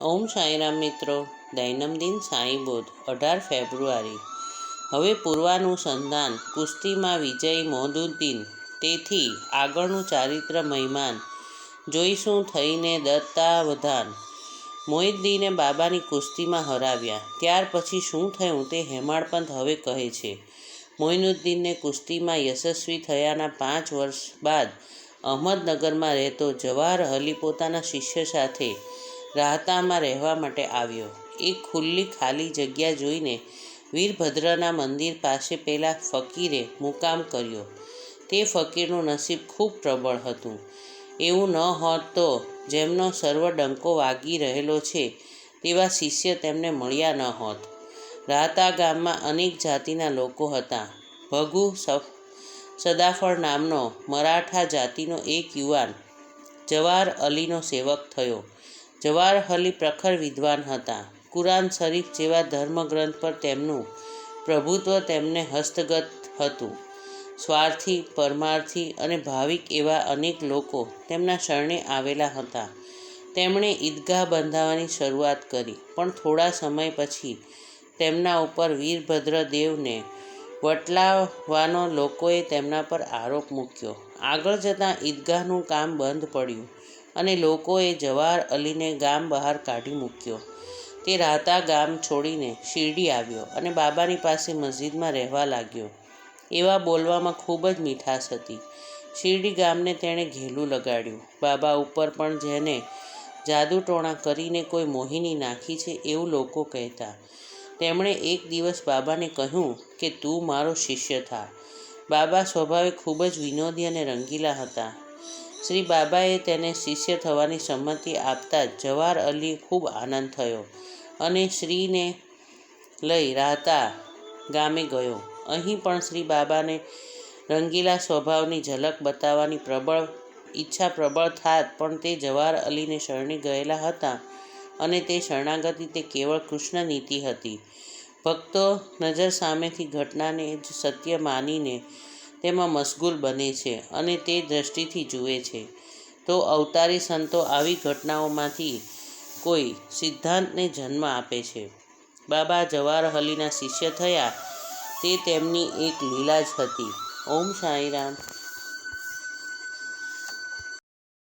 ઓમ સાંઈરામ મિત્રો, દૈનંદિન સાંઈ બોધ 18 ફેબ્રુઆરી. હવે પૂર્વાનુસંધાન. કુસ્તીમાં વિજય મોદુદ્દીન. તેથી આગળનું ચારિત્ર મહિમાન જોઈશું થઈને દત્તાવધાન. મોઈદ્દીને બાબાની કુસ્તીમાં હરાવ્યા. ત્યાર પછી શું થયું તે હેમાળપંત હવે કહે છે. મોઈનુદ્દીનને કુસ્તીમાં યશસ્વી થયાના 5 વર્ષ બાદ અહમદનગરમાં રહેતો જવાહર અલી પોતાના શિષ્ય સાથે રાહતામાં રહેવા માટે આવ્યો. એક ખુલ્લી ખાલી જગ્યા જોઈને વીરભદ્રના મંદિર પાસે પેલા ફકીરે મુકામ કર્યો. તે ફકીરનું નસીબ ખૂબ પ્રબળ હતું. એવું ન હોત તો જેમનો સર્વ ડંકો વાગી રહેલો છે તેવા શિષ્ય તેમને મળ્યા ન હોત. રાહતા ગામમાં અનેક જાતિના લોકો હતા. ભગુ સદાફળ નામનો મરાઠા જાતિનો એક યુવાન જવાહર અલીનો સેવક થયો. જવાહર અલી પ્રખર વિદ્વાન હતા. કુરાન શરીફ જેવા ધર્મગ્રંથ પર તેમનું પ્રભુત્વ તેમને હસ્તગત હતું. સ્વાર્થી, પરમાર્થી અને ભાવિક એવા અનેક લોકો તેમના શરણે આવેલા હતા. તેમણે ઈદગાહ બંધાવવાની શરૂઆત કરી, પણ થોડા સમય પછી તેમના ઉપર વીરભદ્ર દેવને વટલાવવાનો લોકોએ તેમના પર આરોપ મૂક્યો. આગળ જતાં ઈદગાહનું કામ બંધ પડ્યું અને લોકોએ જવાહર અલીને ગામ બહાર કાઢી મૂક્યો. તે રાહતા ગામ છોડીને શિરડી આવ્યો અને બાબાની પાસે મસ્જિદમાં રહેવા લાગ્યો. એવા બોલવામાં ખૂબ જ મીઠાશ હતી. શિરડી ગામને તેણે ઘેલું લગાડ્યું. બાબા ઉપર પણ જેને જાદુટોણા કરીને કોઈ મોહિની નાખી છે એવું લોકો કહેતા. તેમણે એક દિવસ બાબાને કહ્યું કે તું મારો શિષ્ય થા. બાબા સ્વભાવે ખૂબ જ વિનોદી અને રંગીલા હતા. શ્રી બાબાએ તેને શિષ્ય થવાની સંમતિ આપતા જ જવાહર અલીએ ખૂબ આનંદ થયો અને શ્રીને લઈ રાહતા ગામે ગયો. અહીં પણ શ્રી બાબાને રંગીલા સ્વભાવની ઝલક બતાવવાની ઈચ્છા પ્રબળ થાત, પણ તે જવાહર અલીને શરણે ગયેલા હતા અને તે શરણાગતિ તે કેવળ કૃષ્ણ નીતિ હતી. ભક્તો નજર સામેથી ઘટનાને જ સત્ય માનીને તેમાં મશગુલ બને છે અને તે દ્રષ્ટિથી જુએ છે, તો અવતારી સંતો આવી ઘટનાઓમાંથી કોઈ સિદ્ધાંતને જન્મ આપે છે. બાબા જવાહર અલીના શિષ્ય થયા તે તેમની એક લીલા જ હતી. ઓમ સાંઈરામ.